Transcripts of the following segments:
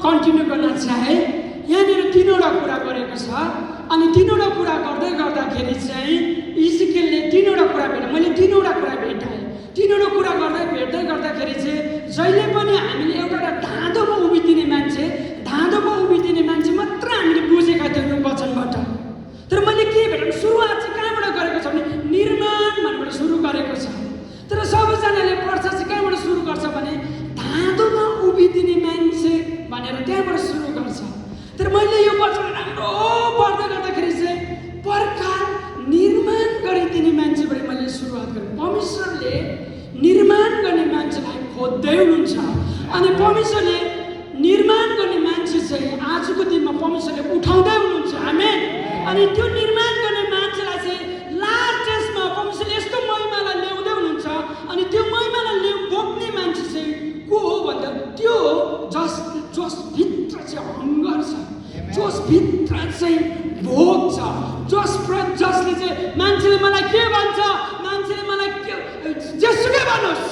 Continue गर्न चाहे यहाँनिर 3वटा कुरा गरेको छ अनि 3वटा कुरा गर्दै गर्दाखेरि चाहिँ इजिकेलले 3वटा कुरा भेट्यो मैले 3वटा कुरा भेटाएँ 3वटा कुरा भेट्दै गर्दाखेरि चाहिँ जहिले पनि हामीले एउटा धाँधोमा उभिदिने मान्छे मात्र हामीले बुझेका थियौँ यो वचनबाट तर मैले के भेटेँ सुरुवात चाहिँ कहाँबाट गरेको छ भने निर्माण भन्नेबाट सुरु गरेको छ तर सबैजनाले पढ्छ चाहिँ कहाँबाट सुरु गर्छ भने धाँधोमा उभिदिने मान्छे भनेर त्यहाँबाट सुरु गर्छ तर मैले यो वचन राम्रो पढ्दै गर्दाखेरि चाहिँ पर्खाल निर्माण गरिदिने मान्छेबाट मैले सुरुवात गरेँ परमेश्वरले निर्माण गर्ने मान्छेलाई खोज्दै हुनुहुन्छ अनि परमेश्वरले निर्माण गर्ने मान्छे चाहिँ आजको दिनमा परमेश्वरले उठाउँदै हुनुहुन्छ आमेन अनि त्यो निर्माण गर्ने मान्छेलाई चाहिँ लास्ट डेजमा परमेश्वरले यस्तो महिमालाई ल्याउँदै हुनुहुन्छ अनि त्यो महिमालाई बोक्ने मान्छे चाहिँ को हो भन्दा त्यो जस भित्र चाहिँ हङ्गर छ जस भित्र चाहिँ भोग छ जसले चाहिँ मान्छेले मलाई के भन्छ मान्छेले मलाई जेसुकै भन्नुहोस्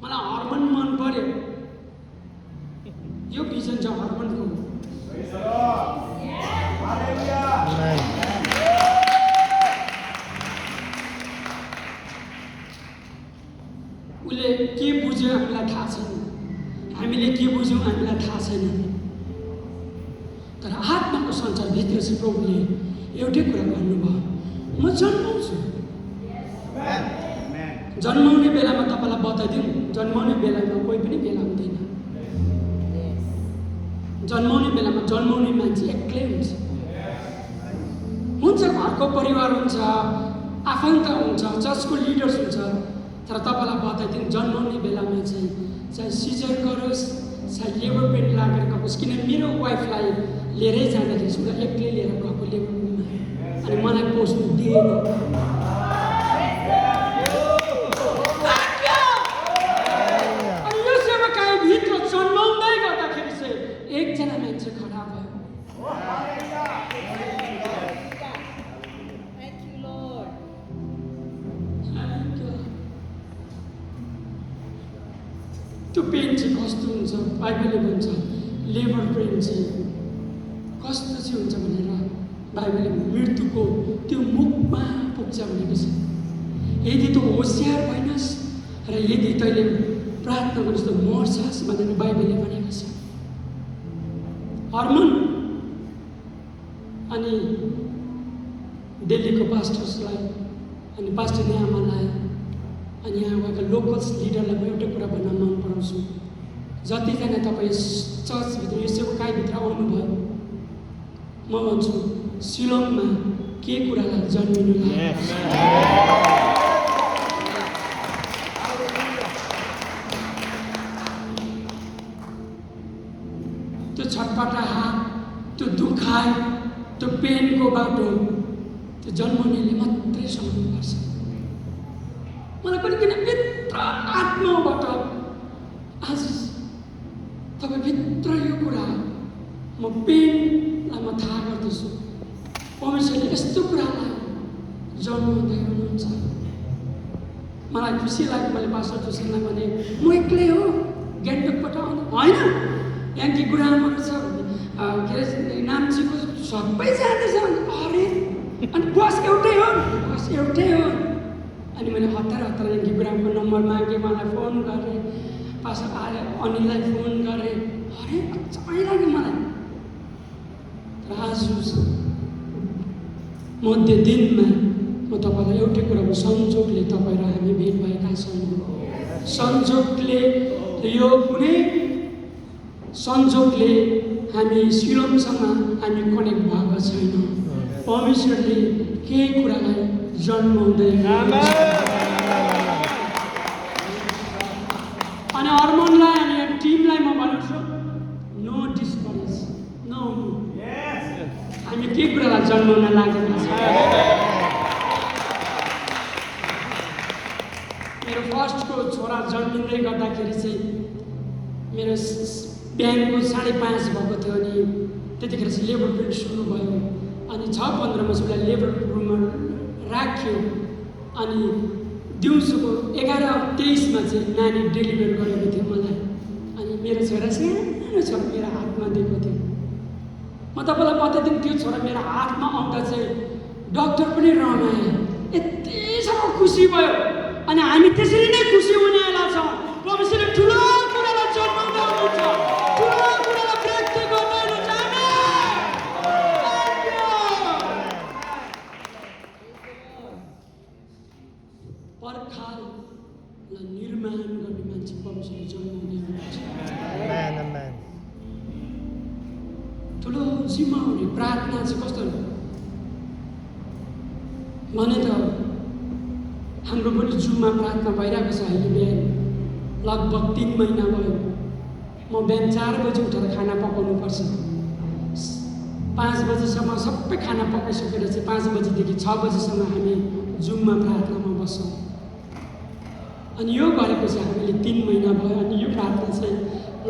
मलाई हर्मन मन पर्यो यो भिजन छ हर्मनको उसले के बुझ्यो हामीलाई थाहा छैन हामीले के बुझ्यौँ हामीलाई थाहा छैन तर आत्माको संसारभित्र चाहिँ प्रभुले एउटै कुरा भन्नुभयो म जन्माउँछु जन्माउने बेलामा तपाईँलाई बताइदिउँ जन्माउने बेलामा कोही पनि बेला हुँदैन जन्माउने बेलामा जन्माउने मान्छे एक्लै हुन्छ घरको परिवार हुन्छ आफन्त हुन्छ चर्चको लिडर्स हुन्छ तर तपाईँलाई बताइदिउँ जन्माउने बेलामा चाहिँ चाहे सिजर गरोस् चाहे लेबर पेन लागेर गओस् किन मेरो वाइफलाई लिएरै जाँदाखेरि उसलाई एक्लै लिएर गएको लेबर पेनमा अनि मलाई पोस्नु दिएन अनि यो सेवाकाईभित्र जन्माउँदै गर्दाखेरि चाहिँ एकजना मान्छे खडा भयो त्यो पेन चाहिँ कस्तो हुन्छ बाइबलले भन्छ लेबर पेन चाहिँ कस्तो चाहिँ हुन्छ भनेर बाइबलले मृत्युको त्यो मुखमा पुग्छ भनेको छ यदि तँ होसियार भइनस् र यदि तैँले प्रार्थना गरिस् त मर्छस् भनेर बाइबलले भनेको छ हर्मन अनि दिल्लीको पास्टर्सलाई अनि पास्टर आमालाई अनि यहाँ उहाँका लोकल्स लिडरलाई म एउटा कुरा भन्न मन पराउँछु जतिजना तपाईँ चर्चभित्र यो सेवाकाईभित्र आउनुभयो म भन्छु सिलोङमा के कुरालाई जन्मिनु त्यो छटपटाहट त्यो दुखाइ त्यो पेनको बाटो त्यो जन्माउनेले मात्रै सक्नुपर्छ मलाई पनि किन भित्र आत्माबाट आज तपाईँभित्र यो कुरा म पेनलाई म थाहा गर्दछु परमेश्वरले यस्तो कुरालाई जन्माउँदै हुनुहुन्छ मलाई खुसी लाग्यो मैले पास्टर जोसेफलाई भने म एक्लै हो गान्तोकबाट आउनु होइन यहाँ कि गुरामहरू छ के अरे नाम्चीको सबै जाँदैछ अरे अनि बस एउटै हो अनि मैले हतार याङ्की गुरामको नम्बर मागेँ मलाई फोन गरेँ पास्टर आएर अनिललाई फोन गरेँ अरे अचम्मै लाग्यो मलाई आज मध्य दिनमा म तपाईँलाई एउटै कुराको संजोगले तपाईँ र हामी भेट भएका छौँ संजोगले यो कुनै संजोगले हामी सिलोङसँग हामी कनेक्ट भएको छैन परमेश्वरले केही कुरालाई जन्माउँदै अनि हर्मोनलाई अनि टिमलाई म भन्छु नो डिस्करेज नो हामी के कुरालाई जन्माउन लागेका छौँ मेरो फर्स्टको छोरा जन्मिँदै गर्दाखेरि चाहिँ मेरो बिहानको 5:30 भएको थियो अनि त्यतिखेर चाहिँ लेबर पेन सुरु भयो अनि 6:15 मा उसलाई लेबर रुममा राख्यो अनि दिउँसोको 11:23 मा चाहिँ नानी डेलिभर गरेको थियो मलाई अनि मेरो छोरा सानो छोरा मेरो हातमा दिएको थियो। म तपाईँलाई बताइदिउँ, त्यो छोरा मेरो हातमा आउँदा चाहिँ डाक्टर पनि रमाए, यति साह्रो खुसी भयो। अनि हामी त्यसरी नै खुसी हुनेवाला छौँ। परमेश्वरले ठुलो कुरालाई जन्माउँदा हुनुहुन्छ, ठुलो कुरालाई व्यक्त गर्दै हुनुहुन्छ। पर्खाललाई निर्माण गर्ने मान्छे परमेश्वरले जन्माउँदै हुनुहुन्छ। ठुलो जिम्मावारी प्रार्थना चाहिँ कस्तो भने त हाम्रो पनि जुममा प्रार्थना भइरहेको छ। अहिले बिहान लगभग 3 महिना भयो। म बिहान 4 बजी उठेर खाना पकाउनुपर्छ। 5 बजीसम्म सबै खाना पकाइसकेर चाहिँ 5 बजीदेखि 6 बजीसम्म हामी जुममा प्रार्थनामा बस्छौँ। अनि यो गरेको चाहिँ हामीले 3 महिना भयो। अनि यो प्रार्थना चाहिँ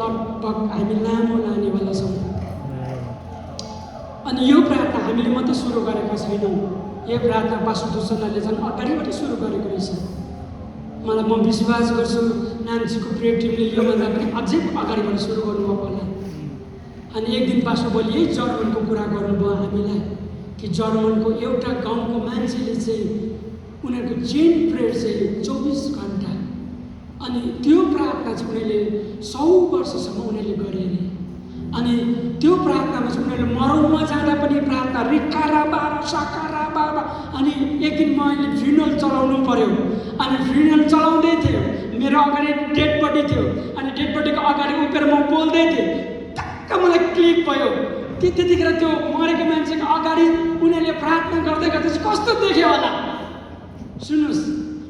लगभग हामी लामो लानेवाला छौँ। अनि यो प्रार्थना हामीले मात्रै सुरु गरेका छैनौँ। यो प्रार्थना पास्टर दुसनाले झन् अगाडिबाट सुरु गरेको रहेछ। मलाई म विश्वास गर्छु नान्सीको प्रेयर टिमले योभन्दा पनि अझै अगाडिबाट सुरु गर्नुभएको होला। अनि एक दिन पास्टर बोली यही जर्मनको कुरा गर्नुभयो हामीलाई कि जर्मनको एउटा गाउँको मान्छेले चाहिँ उनीहरूको चेन प्रेयर चाहिँ 24 घन्टा, अनि त्यो प्रार्थना चाहिँ उनीहरूले 100 वर्षसम्म उनीहरूले गरे अरे। अनि त्यो प्रार्थनामा चाहिँ उनीहरूले मरौमा जाँदा पनि प्रार्थना रिकारा बाबा साकारा बाबा। अनि एक दिन मैले फ्युनल चलाउनु पर्यो। अनि फ्युनल चलाउँदै थियो, मेरो अगाडि डेड बडी थियो। अनि डेड बडीको अगाडि उभिएर म बोल्दै थिएँ। टक्क मलाई क्लिक भयो कि त्यतिखेर त्यो मरेको मान्छेको अगाडि उनीहरूले प्रार्थना गर्दै गर्दै चाहिँ कस्तो देख्यो होला। सुन्नुहोस्,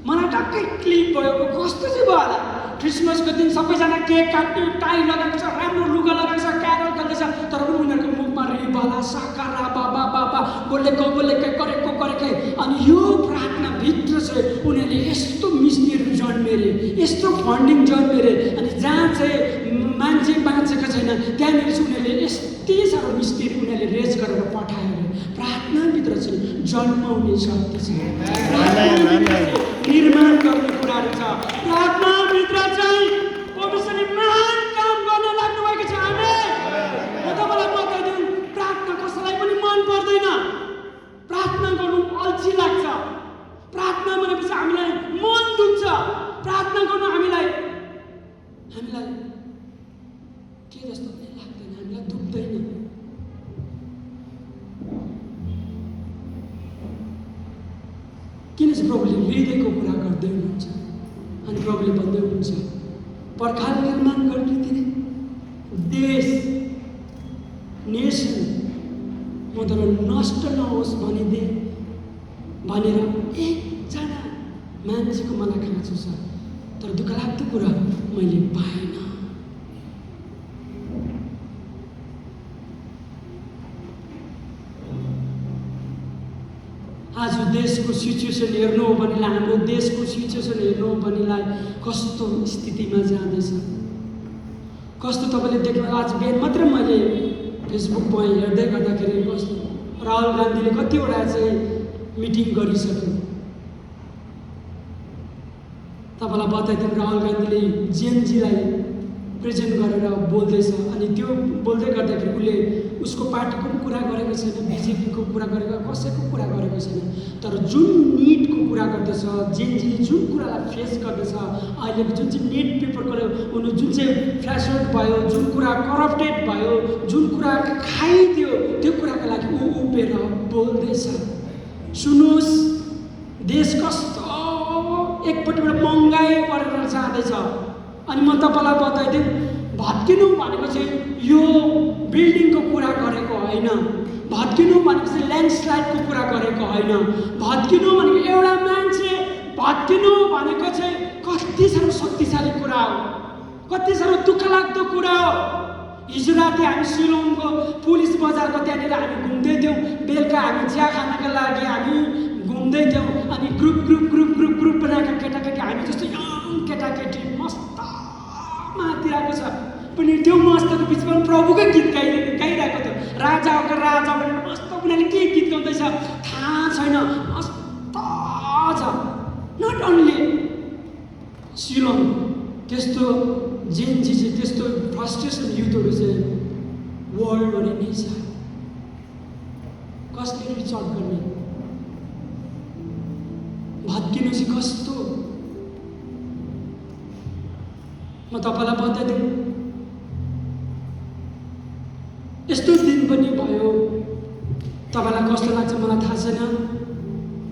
मलाई टक्कै क्लिक भयो। कस्तो चाहिँ भयो होला। क्रिसमसको दिन सबैजना केक काट्ने, टाई लगाएको छ, राम्रो लुगा लगाएको छ, क्यारल खेल्दैछ, तर पनि उनीहरूको मुखमा रिबला साकारा बाबा बाबा बोलेको गरेकै। अनि यो प्रार्थनाभित्र चाहिँ उनीहरूले यस्तो मिस्टीहरू जन्मे अरे, यस्तो फन्डिङ जन्मे अरे। अनि जहाँ चाहिँ मान्छे बाँचेको छैन त्यहाँनिर चाहिँ उनीहरूले यति साह्रो मिस्टीहरू उनीहरूले रेज गरेर पठायो अरे। प्रार्थनाभित्र चाहिँ जन्माउने शक्ति छ, निर्माण गर्ने कुराहरू छ। प्रार्थनाभित्र चाहिँ परमेश्वरले महान काम गर्न लाग्नुभएको छ। आमेन। म तपाईँलाई बताइदिउँ, प्रार्थना कसैलाई पनि मन पर्दैन। प्रार्थना गर्नु अल्छी लाग्छ। प्रार्थना भनेपछि हामीलाई मन दुख्छ। प्रार्थना गर्नु हामीलाई के जस्तो पनि लाग्दैन, हामीलाई दुख्दैन। किन चाहिँ प्रभुले हृदयको कुरा गर्दै हुनुहुन्छ। अनि प्रभुले भन्दै हुनुहुन्छ पर्खाल निर्माण गर्ने दिने देश नेसन म तर नष्ट नहोस् भनिदे भनेर एकजना मान्छेको मलाई खाँचो छ। तर दुःखलाग्दो कुरा मैले पाएन। आज देशको सिचुएसन हेर्नु हो भनेलाई, हाम्रो देशको सिचुएसन हेर्नु हो भनेलाई कस्तो स्थितिमा जाँदैछ, कस्तो तपाईँले देख्नु। आज बिहान मात्रै मैले फेसबुकमा हेर्दै गर्दाखेरि कस्तो राहुल गान्धीले कतिवटा चाहिँ मिटिङ गरिसक्यो। तपाईँलाई बताइदिउँ, राहुल गान्धीले जेएनजीलाई प्रेजेन्ट गरेर बोल्दैछ। अनि त्यो बोल्दै गर्दाखेरि उसले उसको पार्टीको पनि कुरा गरेको छैन, बिजेपीको कुरा गरेको, कसैको कुरा गरेको छैन। तर जुन निटको कुरा गर्दैछ, जेएनजीले जुन कुरालाई फेस गर्दैछ, अहिलेको जुन चाहिँ नेट पेपरको जुन चाहिँ फ्ल्यासआउट भयो, जुन कुरा करप्टेड भयो, जुन कुरा खाइदियो, त्यो कुराको लागि ऊ उभिएर बोल्दैछ। सुन्नुहोस्, देश कस्तो एकपट्टिबाट महँगाई बढेर जाँदैछ। अनि म तपाईँलाई बताइदिउँ, भत्किनु भनेको चाहिँ यो बिल्डिङको कुरा गरेको होइन। भत्किनु भनेको चाहिँ ल्यान्डस्लाइडको कुरा गरेको होइन। भत्किनु भनेको एउटा मान्छे भत्किनु भनेको चाहिँ कति साह्रो शक्तिशाली कुरा हो, कति साह्रो दुःखलाग्दो कुरा हो। हिजो राति हामी सिलोङको पुलिस बजारको त्यहाँनिर हामी घुम्दै थियौँ। बेलुका हामी चिया खानको लागि हामी घुम्दै थियौँ। अनि ग्रुप बनाएका केटाकेटी, हामी जस्तो यङ केटाकेटी मस्त मातिरहेको छ पनि त्यो मस्तको बिचमा प्रभुकै गीत गाइरहेको थियो। राजाको राजा भनेर मस्त उनीहरूले के गीत गाउँदैछ थाहा छैन, मस्त छ। नट ओन्ली सिलोङ, त्यस्तो जेनजी चाहिँ त्यस्तो फ्रस्ट्रेसन युथहरू चाहिँ वर्ल्डभरि नै छ। कसले रिच आउट गर्ने? भत्किनु चाहिँ कस्तो? म तपाईँलाई बताइदिउँ, यस्तो दिन पनि भयो, तपाईँलाई कस्तो लाग्छ मलाई थाहा छैन,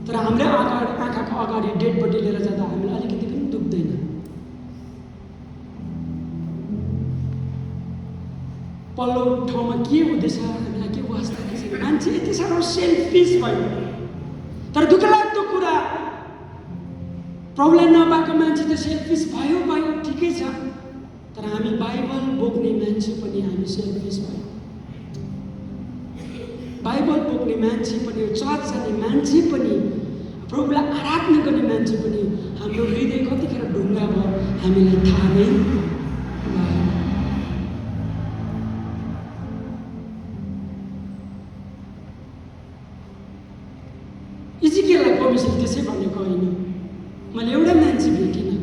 तर हाम्रो आँखाको अगाडि डेड बडी लिएर जाँदा हामीलाई अलिकति पनि दुख्दैन। पल्लो ठाउँमा के हुँदैछ हामीलाई के वास्ता छैन। मान्छे यति साह्रो सेल्फिस भयो। तर दुःखलाग्दो कुरा, प्रब्लम नपाएको मान्छे त सेल्फिस भयो ठिकै छ, तर हामी बाइबल बोक्ने मान्छे पनि हामी सेल्फिस भयो। बाइबल बोक्ने मान्छे पनि, चर्च जाने मान्छे पनि, प्रभुलाई आराधना गर्ने मान्छे पनि हाम्रो हृदय कतिखेर ढुङ्गा भयो हामीलाई थाहा नै भएन। इजिकिएललाई परमेश्वरले त्यसै भनेको होइन। मैले एउटा मान्छे भेटिनँ।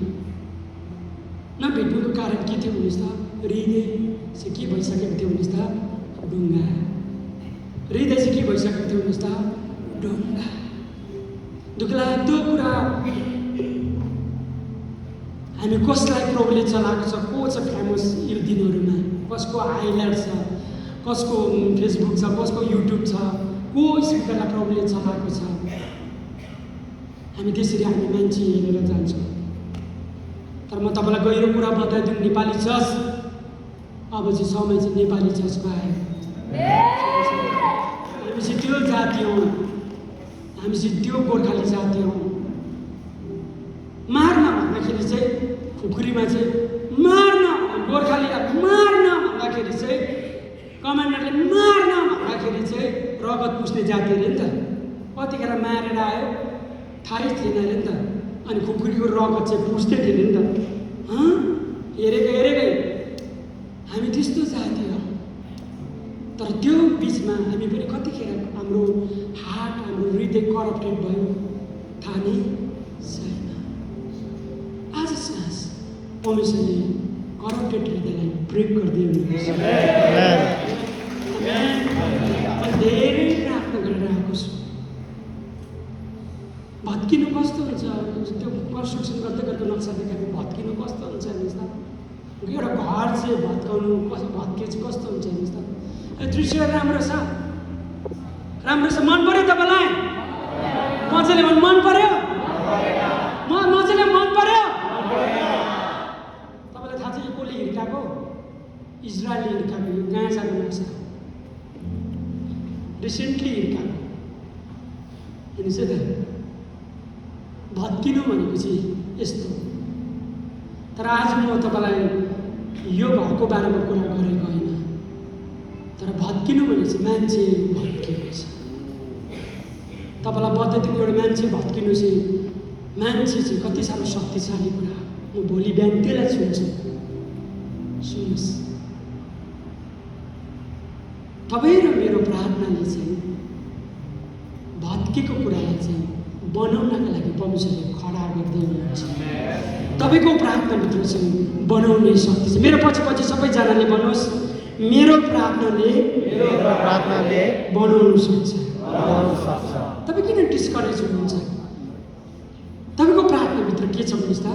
नभेट्नुको कारण के थियो भन्नुहोस् त? हृदय चाहिँ के भइसकेको थियो भन्नुहोस् त? ढुङ्गा। हृदय चाहिँ के भइसकेको थियो भन्नुहोस् त? ढुङ्गा। दुःखलाग्दो कुरा, हामी कसलाई प्रभुले चलाएको छ? को छ फेमस यो दिनहरूमा? कसको हाइलाइट छ, कसको फेसबुक छ, कसको युट्युब छ, को स्पिकरलाई प्रभुले चलाएको छ? हामी त्यसरी हामी मान्छे हेरेर जान्छौँ। तर म तपाईँलाई गहिरो कुरा बताइदिउँ, नेपाली चर्च अब चाहिँ समय चाहिँ नेपाली चर्चको आयो। हामी चाहिँ त्यो जाति हौँ, हामी चाहिँ त्यो गोर्खाली जाति हौँ। मार्न भन्दाखेरि चाहिँ खुकुरीमा चाहिँ मार्न, गोर्खालीलाई मार्न भन्दाखेरि चाहिँ, कमान्डरले मार्न भन्दाखेरि चाहिँ रगत पुस्ने जाति अरे नि त। कतिखेर मारेर आयो थाहै थिएन अरे नि त। अनि खुकुरीको रगत चाहिँ पुस्दै थिएन नि त। हेरेकै हामी त्यस्तो जाति हो। तर त्यो बिचमा हामी पनि कतिखेर हाम्रो हार्ट, हाम्रो हृदय करप्टेड भयो, थाहा नै छैन। आज सास परमेश्वरले करप्टेड हृदयलाई ब्रेक गरिदियो। धेरै प्रार्थना गरेर आएको छु। भत्किनु कस्तो हुन्छ? त्यो कन्स्ट्रक्सन गर्दै नक्सा देखाएको भत्किनु कस्तो हुन्छ हेर्नुहोस् त। एउटा घर चाहिँ भत्काउनु भत्के चाहिँ कस्तो हुन्छ हेर्नुहोस् त। दृश्य राम्रो छ, राम्रो छ। मन पर्यो तपाईँलाई? मजाले मन पर्यो? मजाले मन पर्यो? तपाईँलाई थाहा छ यो कसले हिर्काएको? इजरायलले हिर्काएको। यो गाजाको नक्सा रिसेन्टली हिर्काएको हेर्नुहोस् है त। भत्किनु भनेपछि यस्तो। तर आज म तपाईँलाई यो घरको बारेमा कुरा गरेको होइन, तर भत्किनु भनेपछि मान्छे भत्किएको छ। तपाईँलाई बताइदिनु, एउटा मान्छे भत्किनु चाहिँ, मान्छे चाहिँ कति साह्रो शक्तिशाली कुरा। म भोलि बिहान त्यसलाई सुन्छु। सुन्नुहोस्, तपाईँ र मेरो प्रार्थनाले चाहिँ भत्केको कुरालाई चाहिँ बनाउनका लागि परमेश्वरले खडा गर्दै हुनुहुन्छ। तपाईँको प्रार्थनाभित्र चाहिँ बनाउने शक्ति छ। मेरो पछि सबैजनाले भन्नुहोस्, मेरो प्रार्थनाले बनाउन सक्छ। तपाईँ किन डिस्करेज हुनुहुन्छ? तपाईँको प्रार्थनाभित्र के छ भन्नुहोस् त?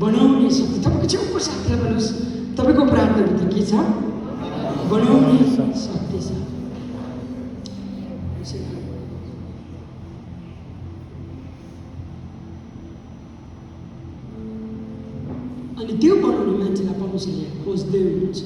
बनाउने शक्ति। तपाईँको छेउको साथीलाई भन्नुहोस्, तपाईँको प्रार्थनाभित्र के छ? बनाउने शक्ति छ। अनि त्यो बनाउने मान्छेलाई परमेश्वरले खोज्दै हुनुहुन्छ।